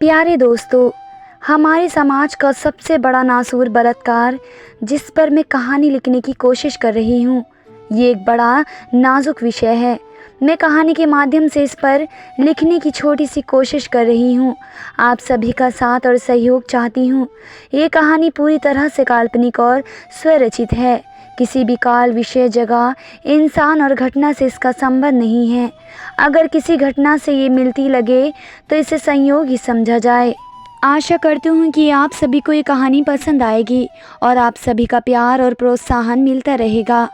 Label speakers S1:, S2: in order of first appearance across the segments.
S1: प्यारे दोस्तों, हमारे समाज का सबसे बड़ा नासूर बलात्कार जिस पर मैं कहानी लिखने की कोशिश कर रही हूँ, ये एक बड़ा नाजुक विषय है। मैं कहानी के माध्यम से इस पर लिखने की छोटी सी कोशिश कर रही हूँ। आप सभी का साथ और सहयोग चाहती हूँ। ये कहानी पूरी तरह से काल्पनिक और स्वरचित है। किसी भी काल, विषय, जगह, इंसान और घटना से इसका संबंध नहीं है। अगर किसी घटना से ये मिलती लगे तो इसे संयोग ही समझा जाए। आशा करती हूँ कि आप सभी को ये कहानी पसंद आएगी और आप सभी का प्यार और प्रोत्साहन मिलता रहेगा।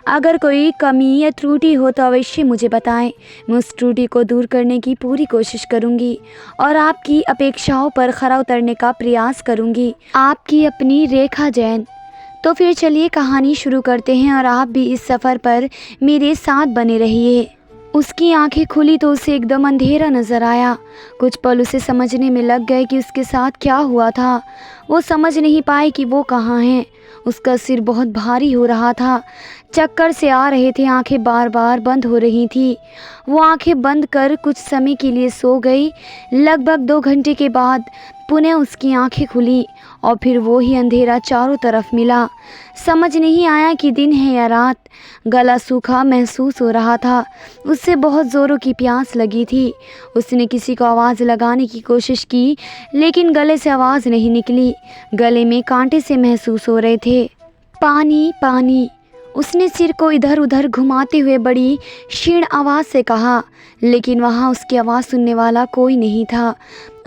S1: अगर कोई कमी या त्रुटि हो तो अवश्य मुझे बताएं। मैं उस त्रुटि को दूर करने की पूरी कोशिश करूँगी और आपकी अपेक्षाओं पर खरा उतरने का प्रयास करूँगी। आपकी अपनी रेखा जैन। तो फिर चलिए कहानी शुरू करते हैं और आप भी इस सफ़र पर मेरे साथ बने रहिए। उसकी आंखें खुली तो उसे एकदम अंधेरा नजर आया। कुछ पल उसे समझने में लग गए कि उसके साथ क्या हुआ था। वो समझ नहीं पाई कि वो कहाँ है। उसका सिर बहुत भारी हो रहा था, चक्कर से आ रहे थे, आंखें बार बार बंद हो रही थी। वो आंखें बंद कर कुछ समय के लिए सो गई। लगभग 2 घंटे के बाद पुनः उसकी आंखें खुली और फिर वो ही अंधेरा चारों तरफ मिला। समझ नहीं आया कि दिन है या रात। गला सूखा महसूस हो रहा था। उससे बहुत ज़ोरों की प्यास लगी थी। उसने किसी को आवाज़ लगाने की कोशिश की, लेकिन गले से आवाज़ नहीं निकली। गले में कांटे से महसूस हो रहे थे। पानी पानी, उसने सिर को इधर उधर घुमाते हुए बड़ी क्षीण आवाज़ से कहा, लेकिन वहाँ उसकी आवाज़ सुनने वाला कोई नहीं था।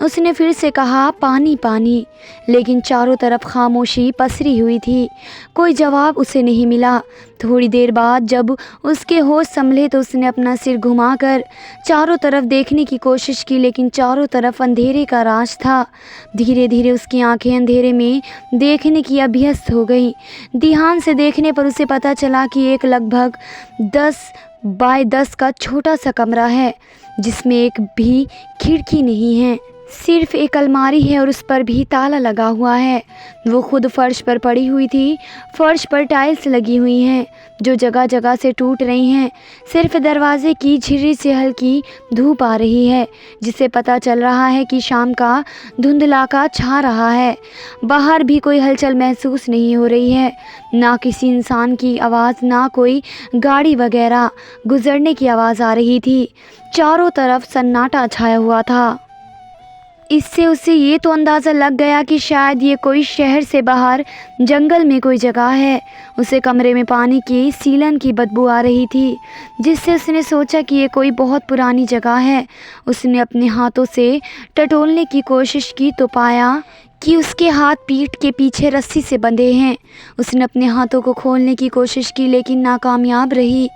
S1: उसने फिर से कहा, पानी पानी, लेकिन चारों तरफ खामोशी पसरी हुई थी। कोई जवाब उसे नहीं मिला। थोड़ी देर बाद जब उसके होश संभले तो उसने अपना सिर घुमाकर चारों तरफ देखने की कोशिश की, लेकिन चारों तरफ अंधेरे का राज था। धीरे धीरे उसकी आंखें अंधेरे में देखने की अभ्यस्त हो गई। ध्यान से देखने पर उसे पता चला कि एक लगभग 10 बाय 10 का छोटा सा कमरा है, जिसमें एक भी खिड़की नहीं है। सिर्फ एक अलमारी है और उस पर भी ताला लगा हुआ है। वो खुद फर्श पर पड़ी हुई थी। फर्श पर टाइल्स लगी हुई हैं जो जगह जगह से टूट रही हैं। सिर्फ दरवाजे की झिर्री से हल्की धूप आ रही है, जिससे पता चल रहा है कि शाम का धुंधलाका छा रहा है। बाहर भी कोई हलचल महसूस नहीं हो रही है, ना किसी इंसान की आवाज़, ना कोई गाड़ी वगैरह गुजरने की आवाज़ आ रही थी। चारों तरफ सन्नाटा छाया हुआ था। इससे उसे ये तो अंदाज़ा लग गया कि शायद ये कोई शहर से बाहर जंगल में कोई जगह है। उसे कमरे में पानी की सीलन की बदबू आ रही थी, जिससे उसने सोचा कि ये कोई बहुत पुरानी जगह है। उसने अपने हाथों से टटोलने की कोशिश की तो पाया कि उसके हाथ पीठ के पीछे रस्सी से बंधे हैं। उसने अपने हाथों को खोलने की कोशिश की, लेकिन नाकामयाब रही।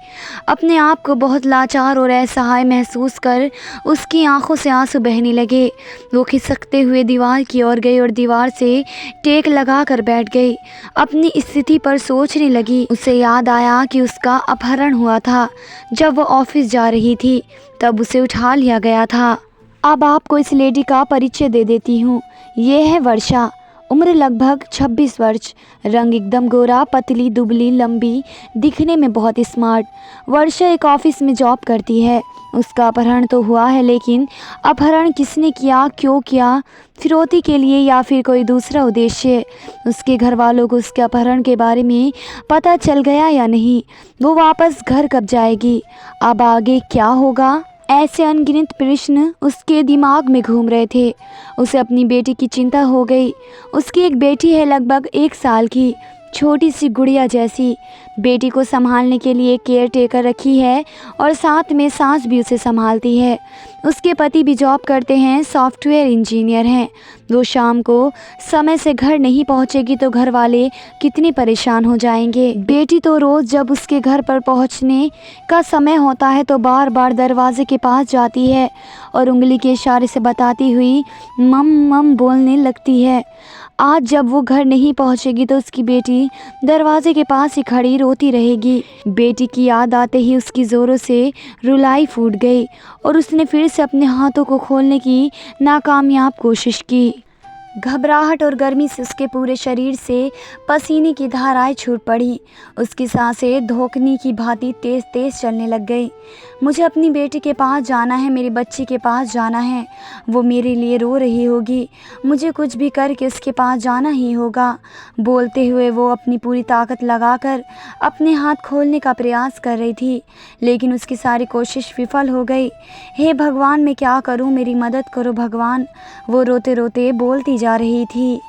S1: अपने आप को बहुत लाचार और असहाय महसूस कर उसकी आंखों से आंसू बहने लगे। वो खिसकते हुए दीवार की ओर गई और दीवार से टेक लगा कर बैठ गई। अपनी स्थिति पर सोचने लगी। उसे याद आया कि उसका अपहरण हुआ था जब वो ऑफिस जा रही थी, तब उसे उठा लिया गया था। अब आपको इस लेडी का परिचय दे देती हूँ। ये है वर्षा, उम्र लगभग 26 वर्ष, रंग एकदम गोरा, पतली दुबली, लंबी, दिखने में बहुत स्मार्ट। वर्षा एक ऑफिस में जॉब करती है। उसका अपहरण तो हुआ है, लेकिन अपहरण किसने किया, क्यों किया, फिरौती के लिए या फिर कोई दूसरा उद्देश्य? उसके घर वालों को उसके अपहरण के बारे में पता चल गया या नहीं? वो वापस घर कब जाएगी? अब आगे क्या होगा? ऐसे अनगिनत प्रश्न उसके दिमाग में घूम रहे थे। उसे अपनी बेटी की चिंता हो गई। उसकी एक बेटी है, लगभग 1 साल की, छोटी सी गुड़िया जैसी। बेटी को संभालने के लिए केयर टेकर रखी है और साथ में सास भी उसे संभालती है। उसके पति भी जॉब करते हैं, सॉफ्टवेयर इंजीनियर हैं। वो शाम को समय से घर नहीं पहुंचेगी तो घर वाले कितने परेशान हो जाएंगे। बेटी तो रोज़ जब उसके घर पर पहुंचने का समय होता है तो बार बार दरवाजे के पास जाती है और उंगली के इशारे से बताती हुई मम मम बोलने लगती है। आज जब वो घर नहीं पहुंचेगी तो उसकी बेटी दरवाजे के पास ही खड़ी रोती रहेगी। बेटी की याद आते ही उसकी ज़ोरों से रुलाई फूट गई और उसने फिर से अपने हाथों को खोलने की नाकामयाब कोशिश की। घबराहट और गर्मी से उसके पूरे शरीर से पसीने की धाराएं छूट पड़ी। उसकी सांसें धोखनी की भांति तेज तेज चलने लग गई। मुझे अपनी बेटी के पास जाना है, मेरी बच्ची के पास जाना है। वो मेरे लिए रो रही होगी, मुझे कुछ भी करके उसके पास जाना ही होगा। बोलते हुए वो अपनी पूरी ताकत लगाकर अपने हाथ खोलने का प्रयास कर रही थी, लेकिन उसकी सारी कोशिश विफल हो गई। हे भगवान, मैं क्या करूं, मेरी मदद करो भगवान, वो रोते रोते बोलती जा रही थी।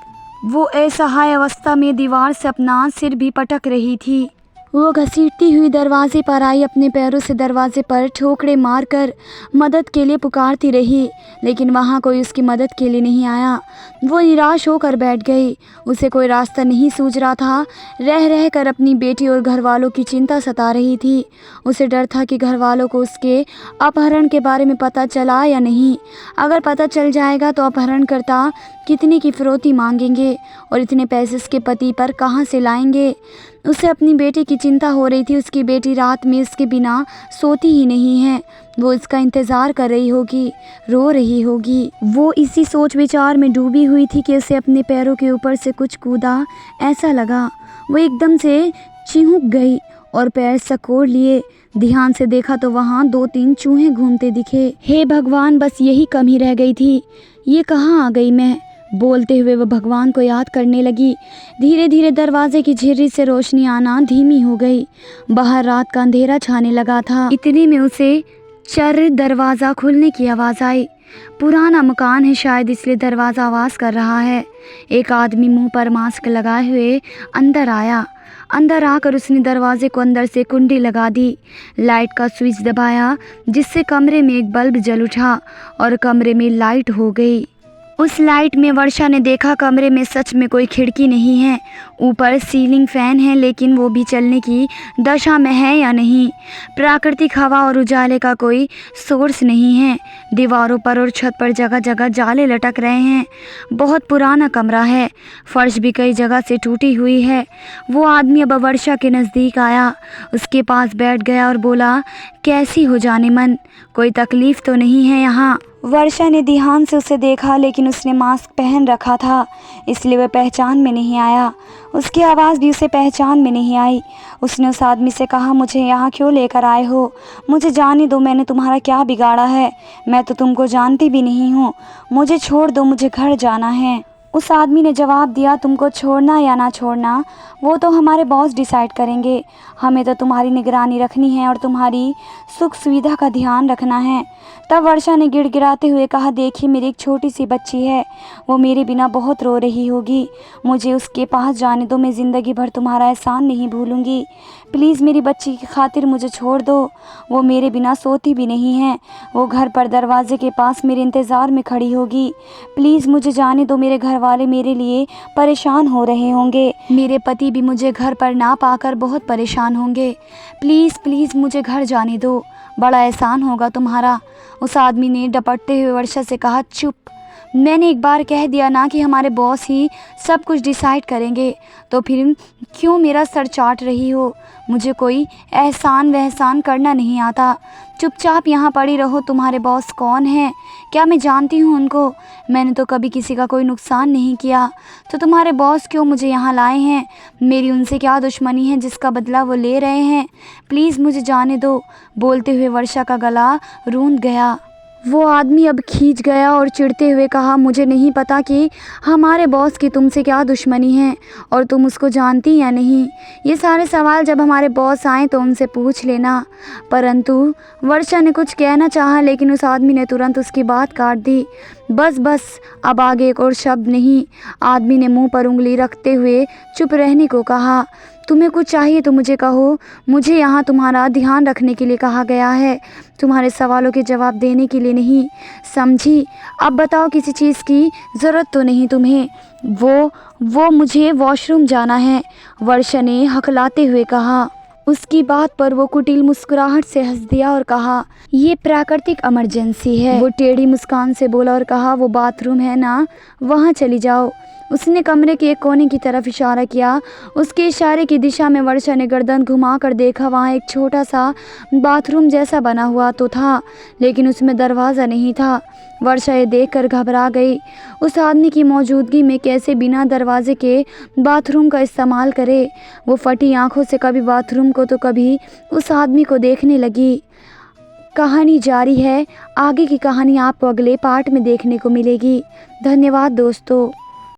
S1: वो असहाय अवस्था में दीवार से अपना सिर भी पटक रही थी। वो घसीटती हुई दरवाजे पर आई, अपने पैरों से दरवाजे पर ठोकरे मारकर मदद के लिए पुकारती रही, लेकिन वहाँ कोई उसकी मदद के लिए नहीं आया। वो निराश होकर बैठ गई। उसे कोई रास्ता नहीं सूझ रहा था। रह रह कर अपनी बेटी और घर वालों की चिंता सता रही थी। उसे डर था कि घर वालों को उसके अपहरण के बारे में पता चला या नहीं। अगर पता चल जाएगा तो अपहरणकर्ता कितने की फिरौती मांगेंगे और इतने पैसे उसके पति पर कहाँ से लाएंगे। उसे अपनी बेटी की चिंता हो रही थी। उसकी बेटी रात में इसके बिना सोती ही नहीं है। वो इसका इंतज़ार कर रही होगी, रो रही होगी। वो इसी सोच विचार में डूबी हुई थी कि उसे अपने पैरों के ऊपर से कुछ कूदा ऐसा लगा। वो एकदम से चिहुक गई और पैर सकोड़ लिए। ध्यान से देखा तो वहाँ 2-3 चूहे घूमते दिखे। हे भगवान, बस यही कमी रह गई थी। ये कहाँ आ गई मैं? बोलते हुए वह भगवान को याद करने लगी। धीरे धीरे दरवाजे की झिर्री से रोशनी आना धीमी हो गई। बाहर रात का अंधेरा छाने लगा था। इतने में उसे चर दरवाज़ा खुलने की आवाज़ आई। पुराना मकान है, शायद इसलिए दरवाज़ा आवाज़ कर रहा है। एक आदमी मुंह पर मास्क लगाए हुए अंदर आया। अंदर आकर उसने दरवाजे को अंदर से कुंडी लगा दी। लाइट का स्विच दबाया, जिससे कमरे में एक बल्ब जल उठा और कमरे में लाइट हो गई। उस लाइट में वर्षा ने देखा कमरे में सच में कोई खिड़की नहीं है। ऊपर सीलिंग फैन है, लेकिन वो भी चलने की दशा में है या नहीं। प्राकृतिक हवा और उजाले का कोई सोर्स नहीं है। दीवारों पर और छत पर जगह जगह जाले लटक रहे हैं। बहुत पुराना कमरा है, फर्श भी कई जगह से टूटी हुई है। वो आदमी अब वर्षा के नज़दीक आया, उसके पास बैठ गया और बोला, कैसी हो जाने मन, कोई तकलीफ़ तो नहीं है यहाँ? वर्षा ने ध्यान से उसे देखा, लेकिन उसने मास्क पहन रखा था, इसलिए वह पहचान में नहीं आया। उसकी आवाज़ भी उसे पहचान में नहीं आई। उसने उस आदमी से कहा, मुझे यहाँ क्यों लेकर आए हो? मुझे जाने दो, मैंने तुम्हारा क्या बिगाड़ा है? मैं तो तुमको जानती भी नहीं हूँ। मुझे छोड़ दो, मुझे घर जाना है। उस आदमी ने जवाब दिया, तुमको छोड़ना या ना छोड़ना वो तो हमारे बॉस डिसाइड करेंगे। हमें तो तुम्हारी निगरानी रखनी है और तुम्हारी सुख सुविधा का ध्यान रखना है। तब वर्षा ने गिड़गिड़ाते हुए कहा, देखिए मेरी एक छोटी सी बच्ची है, वो मेरे बिना बहुत रो रही होगी। मुझे उसके पास जाने दो, मैं ज़िंदगी भर तुम्हारा एहसान नहीं भूलूंगी। प्लीज़ मेरी बच्ची की खातिर मुझे छोड़ दो। वो मेरे बिना सोती भी नहीं है। वो घर पर दरवाजे के पास मेरे इंतज़ार में खड़ी होगी। प्लीज़ मुझे जाने दो, मेरे घर वाले मेरे लिए परेशान हो रहे होंगे। मेरे पति भी मुझे घर पर ना पाकर बहुत परेशान होंगे। प्लीज़ प्लीज़ मुझे घर जाने दो, बड़ा एहसान होगा तुम्हारा। उस आदमी ने डपटते हुए वर्षा से कहा, चुप, मैंने एक बार कह दिया ना कि हमारे बॉस ही सब कुछ डिसाइड करेंगे, तो फिर क्यों मेरा सर चाट रही हो? मुझे कोई एहसान वहसान करना नहीं आता। चुपचाप यहाँ पड़ी रहो। तुम्हारे बॉस कौन हैं? क्या मैं जानती हूँ उनको? मैंने तो कभी किसी का कोई नुकसान नहीं किया, तो तुम्हारे बॉस क्यों मुझे यहाँ लाए हैं? मेरी उनसे क्या दुश्मनी है जिसका बदला वो ले रहे हैं? प्लीज़ मुझे जाने दो। बोलते हुए वर्षा का गला रूंध गया। वो आदमी अब खींच गया और चिढ़ते हुए कहा, मुझे नहीं पता कि हमारे बॉस की तुमसे क्या दुश्मनी है और तुम उसको जानती या नहीं। ये सारे सवाल जब हमारे बॉस आए तो उनसे पूछ लेना। परंतु वर्षा ने कुछ कहना चाहा, लेकिन उस आदमी ने तुरंत उसकी बात काट दी। बस बस, अब आगे एक और शब्द नहीं। आदमी ने मुंह पर उंगली रखते हुए चुप रहने को कहा। तुम्हें कुछ चाहिए तो मुझे कहो, मुझे यहाँ तुम्हारा ध्यान रखने के लिए कहा गया है, तुम्हारे सवालों के जवाब देने के लिए नहीं, समझी? अब बताओ, किसी चीज़ की ज़रूरत तो नहीं तुम्हें? वो मुझे वॉशरूम जाना है, वर्षा ने हकलाते हुए कहा। उसकी बात पर वो कुटिल मुस्कुराहट से हंस दिया और कहा, ये प्राकृतिक इमरजेंसी है। वो टेढ़ी मुस्कान से बोला और कहा, वो बाथरूम है ना, वहाँ चली जाओ। उसने कमरे के एक कोने की तरफ इशारा किया। उसके इशारे की दिशा में वर्षा ने गर्दन घुमाकर देखा। वहाँ एक छोटा सा बाथरूम जैसा बना हुआ तो था, लेकिन उसमें दरवाज़ा नहीं था। वर्षा ये देखकर घबरा गई। उस आदमी की मौजूदगी में कैसे बिना दरवाजे के बाथरूम का इस्तेमाल करे। वो फटी आंखों से कभी बाथरूम को तो कभी उस आदमी को देखने लगी। कहानी जारी है। आगे की कहानी आपको अगले पार्ट में देखने को मिलेगी। धन्यवाद दोस्तों।